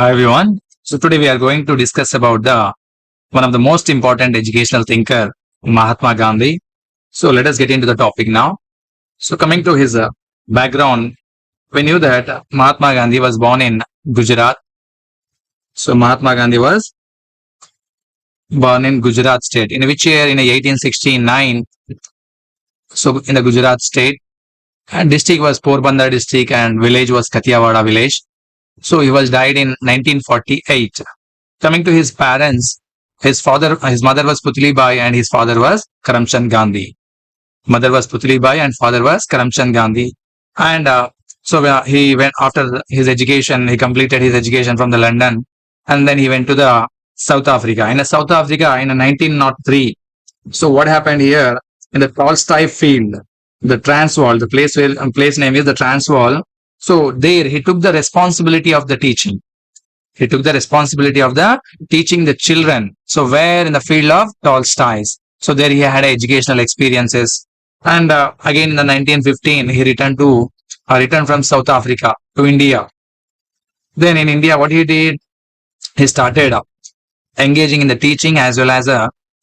Hi everyone. So today we are going to discuss about the one of the most important educational thinker, Mahatma Gandhi. So let us get into the topic now. So coming to his background, we knew that Mahatma Gandhi was born in Gujarat. So Mahatma Gandhi was born in Gujarat state. In which year? In 1869. So in the Gujarat state, and district was Porbandar district, and village was Kathiawada village. So he was died in 1948. Coming to his parents, his mother was Putli Bai and his father was Karamchand Gandhi. Mother was Putli Bai and father was Karamchand Gandhi. And he went after his education. He completed his education from the London, and then he went to the South Africa. In South Africa in 1903. So what happened here in the Tolstoy field, the Transvaal, the place name is the Transvaal. So there he took the responsibility of the teaching. He took the responsibility of the teaching the children. So where in the field of Tolstoy's. So there he had educational experiences. And again in the 1915, he returned from South Africa to India. Then in India, what he did, he started engaging in the teaching as well as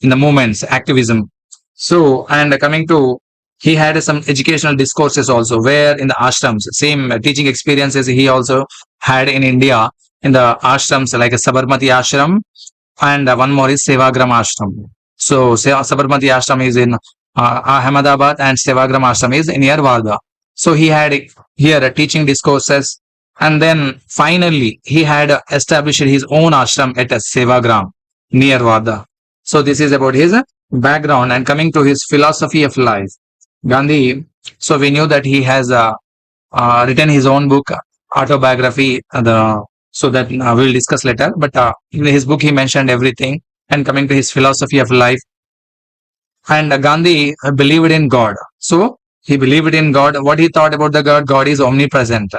in the movements, activism. So, and coming to, he had some educational discourses also, where in the ashrams, same teaching experiences he also had in India, in the ashrams like a Sabarmati ashram, and one more is Sevagram ashram. So, Sabarmati ashram is in Ahmedabad, and Sevagram ashram is near Wardha. So, he had here teaching discourses, and then finally he had established his own ashram at Sevagram near Wardha. So, this is about his background. And coming to his philosophy of life, Gandhi, so we knew that he has written his own book, autobiography, so that we'll discuss later. But in his book, he mentioned everything. And coming to his philosophy of life, and Gandhi believed in God. So he believed in God. What he thought about the God? God is omnipresent,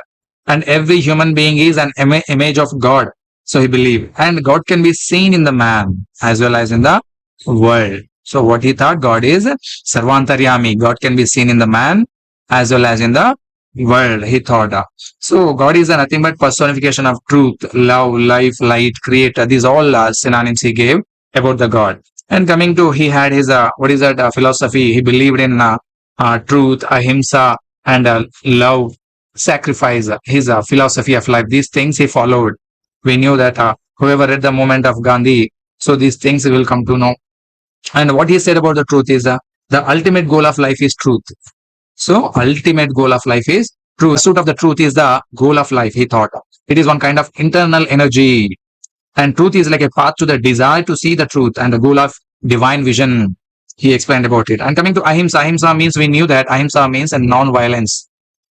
and every human being is an image of God. So he believed, and God can be seen in the man as well as in the world. So what he thought, God is Sarvantaryami. God can be seen in the man as well as in the world, he thought. So God is nothing but personification of truth, love, life, light, creator. These all synonyms he gave about the God. And coming to, he had his, what is that philosophy? He believed in truth, ahimsa, and love, sacrifice, his philosophy of life. These things he followed. We knew that whoever read the Movement of Gandhi, so these things will come to know. And what he said about the truth is the ultimate goal of life is truth. So ultimate goal of life is truth. Pursuit of the truth is the goal of life, he thought. It is one kind of internal energy. And truth is like a path to the desire to see the truth and the goal of divine vision. He explained about it. And coming to ahimsa, ahimsa means, we knew that ahimsa means non-violence.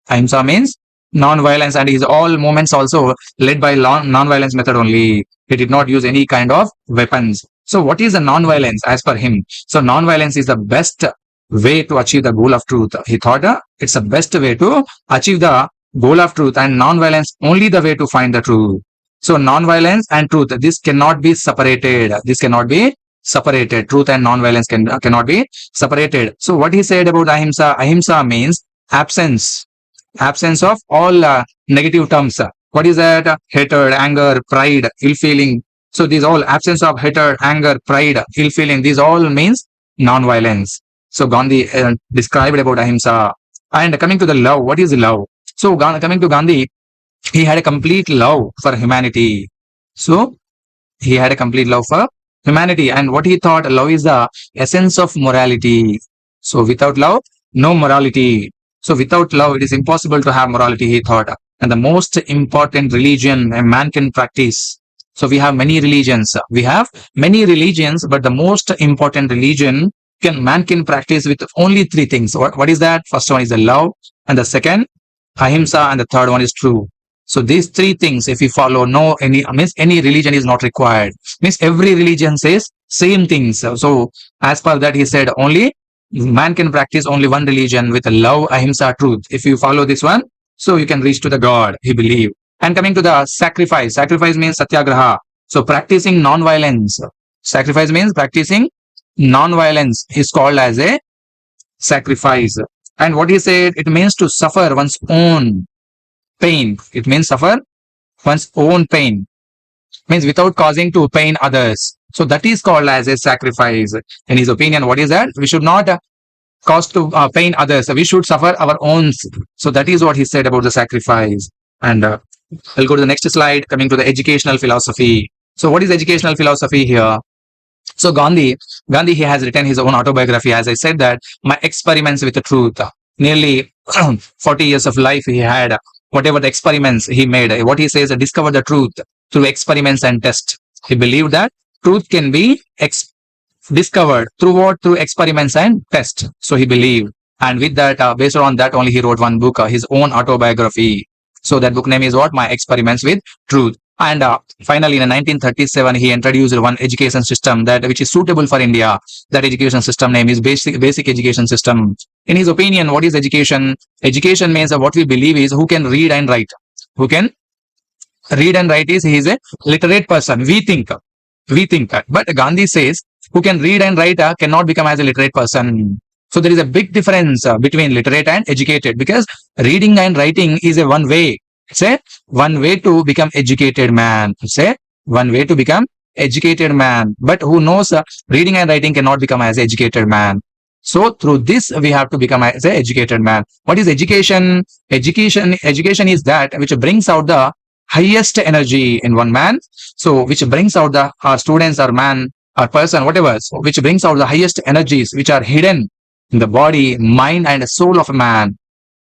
Ahimsa means non-violence, and his all movements also led by non-violence method only. He did not use any kind of weapons. So what is the non-violence as per him? So non-violence is the best way to achieve the goal of truth. He thought it's the best way to achieve the goal of truth, and non-violence only the way to find the truth. So non-violence and truth, this cannot be separated. This cannot be separated. Truth and non-violence cannot be separated. So what he said about ahimsa, ahimsa means absence of all negative terms. What is that? Hatred, anger, pride, ill feeling. So these all, absence of hatred, anger, pride, ill feeling, these all means non-violence. So Gandhi described about ahimsa. And coming to the love, what is love? So coming to Gandhi, he had a complete love for humanity. So he had a complete love for humanity. And what he thought, love is the essence of morality. So without love, no morality. So without love, it is impossible to have morality, he thought. And the most important religion a man can practice. So we have many religions. We have many religions, but the most important religion man can practice with only three things. What is that? First one is the love, and the second, ahimsa, and the third one is true. So these three things, if you follow, any religion is not required. Means every religion says same things. So as per that, he said only man can practice only one religion with love, ahimsa, truth. If you follow this one, so you can reach to the God, he believed. And coming to the sacrifice, sacrifice means satyagraha. So practicing non-violence. Sacrifice means practicing non-violence is called as a sacrifice. And what he said, it means to suffer one's own pain. It means suffer one's own pain. means without causing to pain others. So that is called as a sacrifice. In his opinion, what is that? We should not cause to pain others. We should suffer our own. So that is what he said about the sacrifice. And I'll go to the next slide, coming to the educational philosophy. So what is educational philosophy here? So Gandhi, he has written his own autobiography. As I said that my experiments with the truth, nearly 40 years of life he had, whatever the experiments he made, what he says, discover the truth through experiments and test. He believed that truth can be discovered through what? Through experiments and test. So he believed. And with that, based on that only, he wrote one book, his own autobiography. So that book name is what? My Experiments with Truth. And finally, in 1937, he introduced one education system that which is suitable for India. That education system name is basic education system. In his opinion, what is education? Education means what we believe is who can read and write. Who can read and write is he is a literate person. We think that. But Gandhi says who can read and write cannot become as a literate person. So there is a big difference between literate and educated, because reading and writing is a one way. Say one way to become educated man. Say one way to become educated man. But who knows reading and writing cannot become as educated man. So through this we have to become as an educated man. What is education? Education is that which brings out the highest energy in one man. So which brings out the students or man or person, whatever, so which brings out the highest energies which are hidden in the body, mind and soul of man,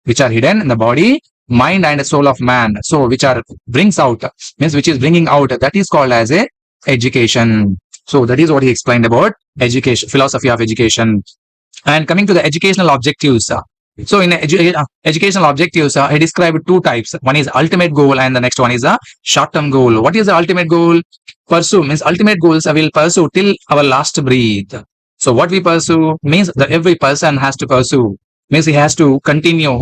which are hidden in the body, mind and soul of man. So which are brings out, means which is bringing out, that is called as a education. So that is what he explained about education, philosophy of education. And coming to the educational objectives. So in educational objectives, he described two types. One is ultimate goal and the next one is a short-term goal. What is the ultimate goal? Pursue means ultimate goals I will pursue till our last breath. So what we pursue means that every person has to pursue, means he has to continue,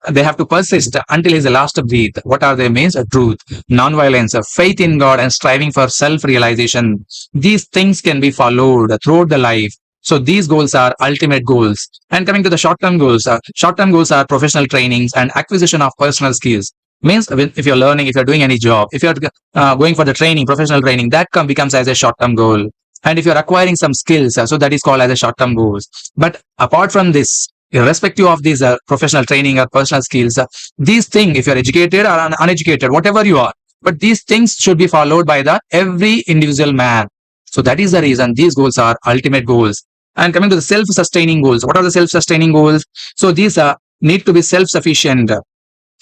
they have to persist until his last breath. What are they? Means truth, non-violence, faith in God and striving for self-realization. These things can be followed throughout the life. So these goals are ultimate goals. And coming to the short-term goals are professional trainings and acquisition of personal skills. Means if you're learning, if you're doing any job, if you're going for the training, professional training, that becomes as a short-term goal. And if you're acquiring some skills, so that is called as a short-term goals. But apart from this, irrespective of these professional training or personal skills, these things, if you're educated or uneducated, whatever you are, but these things should be followed by the every individual man. So that is the reason these goals are ultimate goals. And coming to the self-sustaining goals, what are the self-sustaining goals? So these need to be self-sufficient,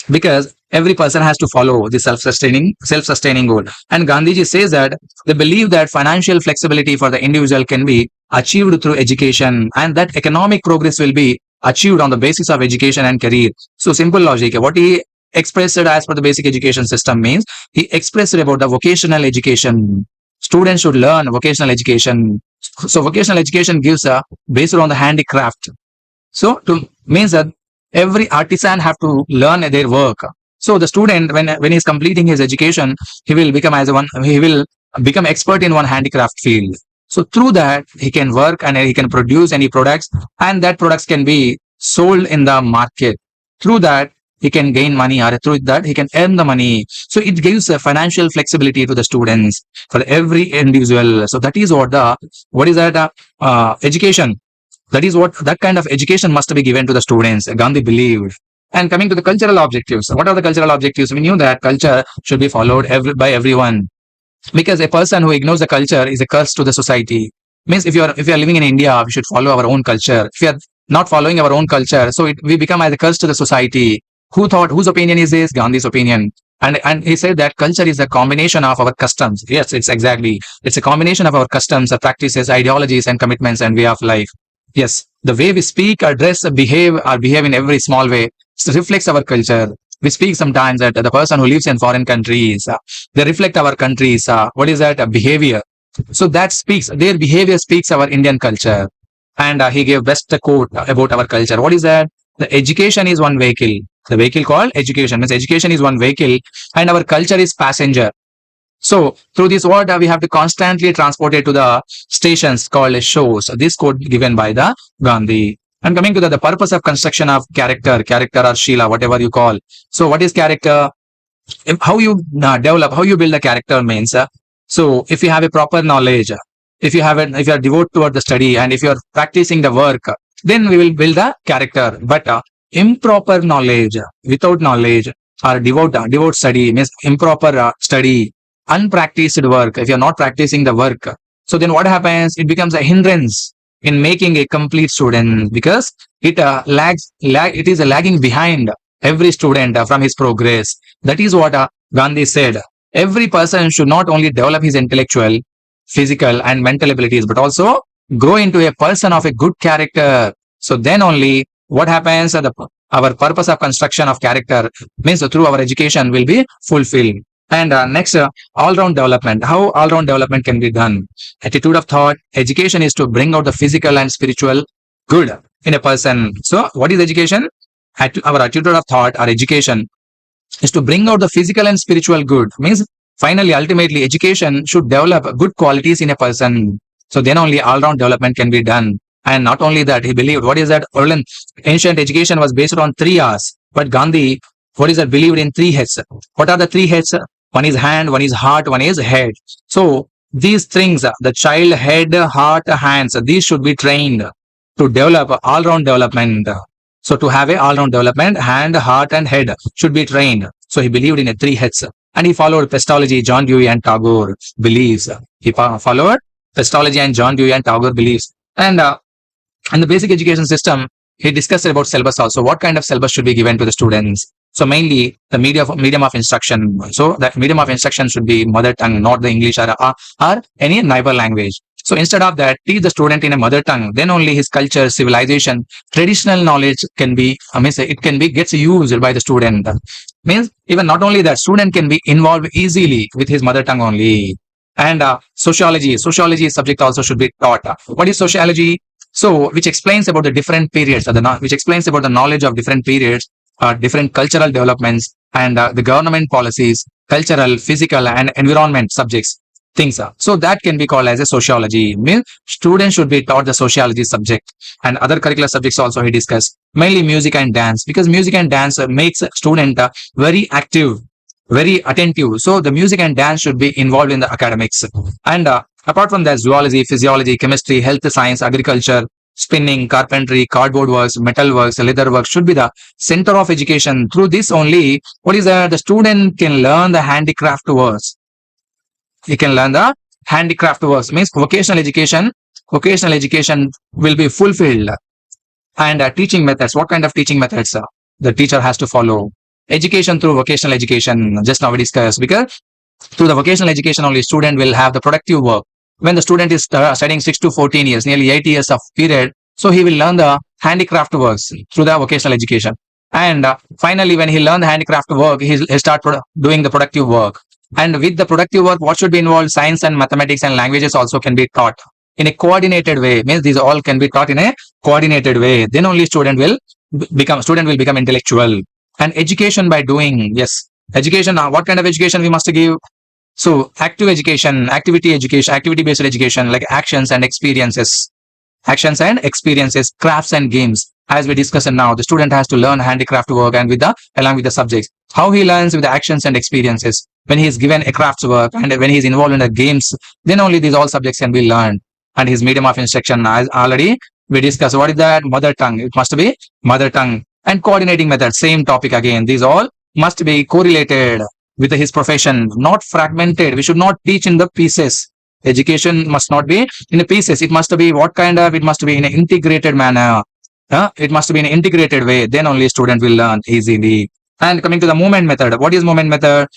because every person has to follow the self-sustaining goal. And Gandhiji says that they believe that financial flexibility for the individual can be achieved through education, and that economic progress will be achieved on the basis of education and career. So simple logic. What he expressed as per the basic education system means he expressed about the vocational education. Students should learn vocational education. So vocational education gives based on the handicraft. So to means that every artisan have to learn their work. So the student, when he is completing his education, he will become expert in one handicraft field. So through that he can work and he can produce any products, and that products can be sold in the market. Through that he can gain money, or through that he can earn the money. So it gives a financial flexibility to the students, for every individual. So that is what is that education. That is what that kind of education must be given to the students, Gandhi believed. And coming to the cultural objectives, what are the cultural objectives? We knew that culture should be followed by everyone, because a person who ignores the culture is a curse to the society. Means if you are living in India, we should follow our own culture. If we are not following our own culture, so we become as a curse to the society. Whose opinion is this? Gandhi's opinion. And he said that culture is a combination of our customs. Yes, it's a combination of our customs, practices, ideologies and commitments and way of life. Yes, the way we speak or dress, behave in every small way reflects our culture. We speak sometimes that the person who lives in foreign countries, they reflect our countries. What is that? Behavior. So that speaks, their behavior speaks our Indian culture. And he gave best quote about our culture. What is that? The education is one vehicle. The vehicle called education means education is one vehicle and our culture is passenger. So through this word, we have to constantly transport it to the stations called shows. So this quote given by the Gandhi. And coming to the purpose of construction of character or Sheila, whatever you call. So what is character? how you develop, how you build a character means, so if you have a proper knowledge, if you are devoted toward the study, and if you are practicing the work, then we will build the character. But improper knowledge, without knowledge, or devote study means improper study, unpracticed work. If you are not practicing the work, so then what happens? It becomes a hindrance in making a complete student, because it it is lagging behind every student from his progress. That is what Gandhi said. Every person should not only develop his intellectual, physical, and mental abilities, but also grow into a person of a good character. So then only what happens, our purpose of construction of character means through our education will be fulfilled. And next, all-round development. How all-round development can be done? Attitude of thought. Education is to bring out the physical and spiritual good in a person. So what is education? Our attitude of thought, our education, is to bring out the physical and spiritual good. Means finally, ultimately, education should develop good qualities in a person. So then only all-round development can be done. And not only that, he believed, what is that? Earlier, ancient education was based on 3 R's, but Gandhi, what is that? Believed in 3 H's. What are the 3 H's? One is hand, one is heart, one is head. So these things, the child, head, heart, hands, these should be trained to develop all-round development. So to have a all-round development, hand, heart, and head should be trained. So he believed in a 3 H's, and he followed Pestology, John Dewey and Tagore beliefs. He followed Pestology and John Dewey and Tagore beliefs. And the basic education system, he discussed about syllabus also. What kind of syllabus should be given to the students? So mainly the medium of instruction. So that medium of instruction should be mother tongue, not the English or any neighbor language. So instead of that, teach the student in a mother tongue. Then only his culture, civilization, traditional knowledge can be, it can be gets used by the student. Means even not only that, student can be involved easily with his mother tongue only. And sociology subject also should be taught. What is sociology? So which explains about the different periods, which explains about the knowledge of different periods, different cultural developments, and the government policies, cultural, physical, and environment subjects. Things are. So that can be called as a sociology. Means students should be taught the sociology subject, and other curricular subjects also he discussed. Mainly music and dance, because music and dance makes a student very active, very attentive. So the music and dance should be involved in the academics. And apart from that, zoology, physiology, chemistry, health science, agriculture, spinning, carpentry, cardboard works, metal works, leather works should be the center of education. Through this only, what is that? The student can learn the handicraft works. He can learn the handicraft works. Means vocational education will be fulfilled. And teaching methods. What kind of teaching methods the teacher has to follow? Education through vocational education. Just now we discussed, because through the vocational education only, student will have the productive work. When the student is studying 6 to 14 years, nearly 8 years of period, so he will learn the handicraft works through the vocational education. And finally, when he learn the handicraft work, he'll start doing the productive work. And with the productive work, what should be involved? Science and mathematics and languages also can be taught in a coordinated way. Means these all can be taught in a coordinated way. Then only student will become intellectual. And education by doing. Yes, education. What kind of education we must give? So active education, activity based education, like actions and experiences, crafts and games. As we discussed now, the student has to learn handicraft work, and along with the subjects. How he learns with the actions and experiences. When he is given a crafts work, and when he is involved in the games, then only these all subjects can be learned. And his medium of instruction, as already we discussed, what is that? Mother tongue. It must be mother tongue. And coordinating method, same topic again. These all must be correlated with his profession, not fragmented. We should not teach in the pieces. Education must not be in the pieces. It must be what kind of? It must be in an integrated manner. It must be in an integrated way. Then only student will learn easily. And coming to the movement method, what is movement method?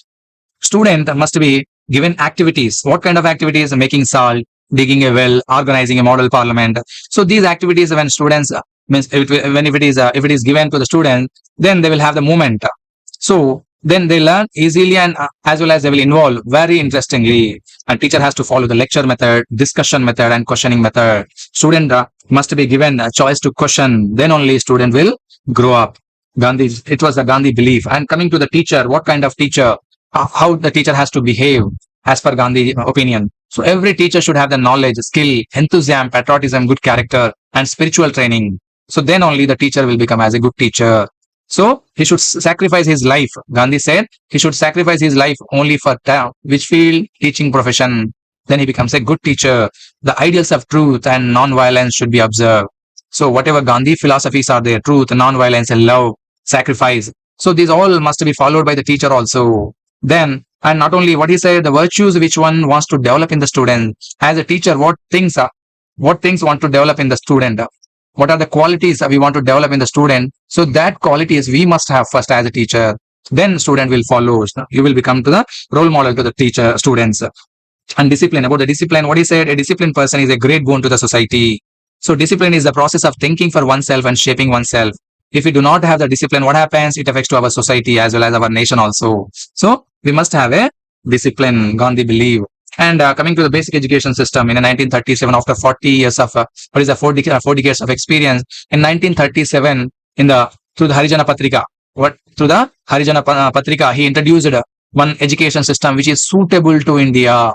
Student must be given activities. What kind of activities? Making salt, digging a well, organizing a model parliament. So these activities, when students if it is given to the student, then they will have the movement. So then they learn easily, and as well as they will involve very interestingly. And teacher has to follow the lecture method, discussion method, and questioning method. Student must be given a choice to question. Then only student will grow up. It was the Gandhi belief. And coming to the teacher, what kind of teacher? How the teacher has to behave as per Gandhi opinion. So every teacher should have the knowledge, skill, enthusiasm, patriotism, good character, and spiritual training. So then only the teacher will become as a good teacher. So he should sacrifice his life. Gandhi said he should sacrifice his life only for which field? Teaching profession. Then he becomes a good teacher. The ideals of truth and non-violence should be observed. So whatever Gandhi philosophies are there, truth, non-violence, and love, sacrifice. So these all must be followed by the teacher also. Then, and not only what he said, the virtues which one wants to develop in the student. As a teacher, what things want to develop in the student? What are the qualities we want to develop in the student? So that qualities we must have first as a teacher. Then student will follow. You will become to the role model to the teacher, students. And discipline, about the discipline, what he said, a disciplined person is a great boon to the society. So discipline is the process of thinking for oneself and shaping oneself. If we do not have the discipline, what happens? It affects to our society as well as our nation also. So we must have a discipline, Gandhi believed. And coming to the basic education system in 1937, after 40 years of four decades of experience, in 1937, through the Harijana Patrika, he introduced one education system which is suitable to India,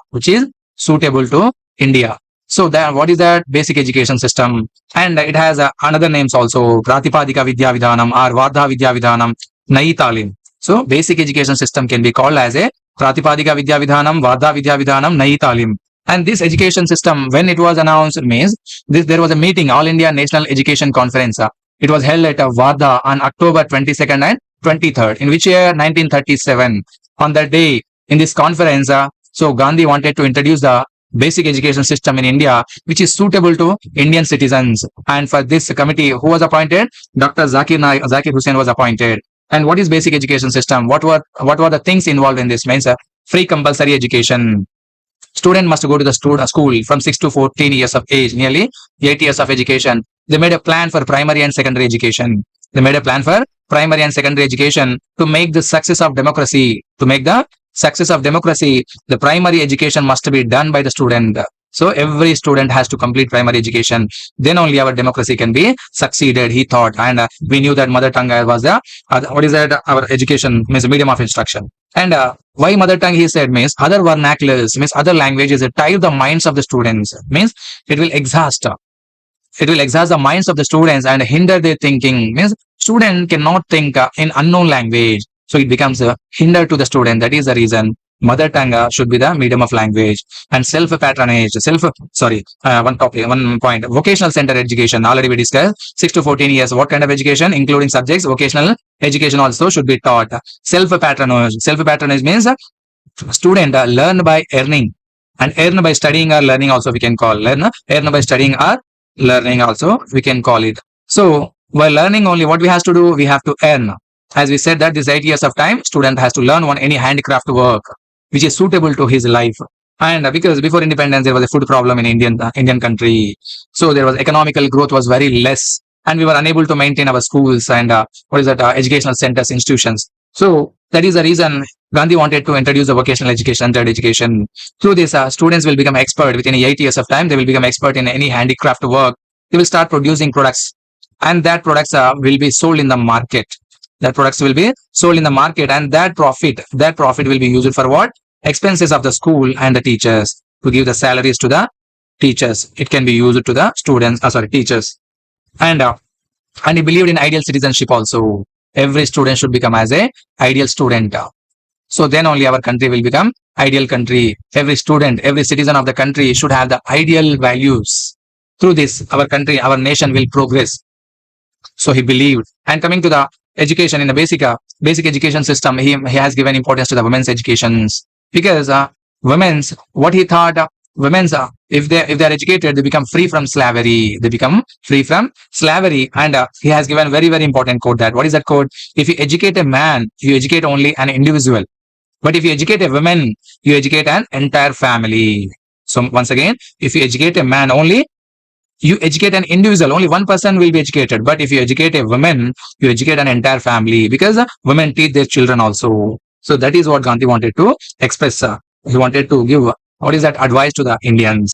So that what is that basic education system? And it has another names also, Pratipadika Vidya Vidhanam or Vardha Vidya Vidhanam, Nai Talim. So basic education system can be called as a Pratipadika Vidya Vidhanam, Vardha Vidya Vidhanam, Nai Talim. And this education system, when it was announced, means there was a meeting, All India National Education Conference. It was held at Vardha on October 22nd and 23rd, in which year? 1937. On that day, in this conference, so Gandhi wanted to introduce the basic education system in India, which is suitable to Indian citizens. And for this committee, who was appointed? Dr. Zakir Hussain was appointed. And what is basic education system? What were the things involved in this? Means free compulsory education. Student must go to the school from 6 to 14 years of age, nearly 8 years of education. They made a plan for primary and secondary education. To make the success of democracy. The primary education must be done by the student. So every student has to complete primary education. Then only our democracy can be succeeded, he thought. And we knew that mother tongue was our education means medium of instruction. And why mother tongue, he said, means other vernaculars, means other languages, tie the minds of the students. Means it will exhaust the minds of the students and hinder their thinking. Means student cannot think in unknown language. So it becomes a hinder to the student. That is the reason mother tongue should be the medium of language. And self-patronage, one point, vocational center education, already we discussed, 6 to 14 years, what kind of education, including subjects, vocational education also should be taught. Self-patronage means student learn by earning, and earn by studying or learning also we can call, earn by studying or learning also we can call it. So while learning only, what we have to do, we have to earn. As we said that this 8 years of time, student has to learn any handicraft work which is suitable to his life. And because before independence there was a food problem in Indian country, so there was economical growth was very less, and we were unable to maintain our schools and educational centers, institutions. So that is the reason Gandhi wanted to introduce the vocational education, centered education. Through this, students will become expert within 8 years of time. They will become expert in any handicraft work. They will start producing products, and that products will be sold in the market. And that profit will be used for what? Expenses of the school and the teachers, to give the salaries to the teachers. It can be used to the teachers. And he believed in ideal citizenship also. Every student should become as a ideal student. So then only our country will become ideal country. Every student, every citizen of the country should have the ideal values. Through this, our country, our nation will progress. So he believed. And coming to the education in the basic education system, he has given importance to the women's educations, because women's, what he thought, women's if they are educated, they become free from slavery. And he has given very, very important quote. That what is that quote? If you educate a man, you educate only an individual, but if you educate a woman, you educate an entire family. So once again, if you educate a man only, you educate an individual, only one person will be educated. But if you educate a woman, you educate an entire family, because women teach their children also. So that is what Gandhi wanted to express. He wanted to give, what is that advice to the Indians.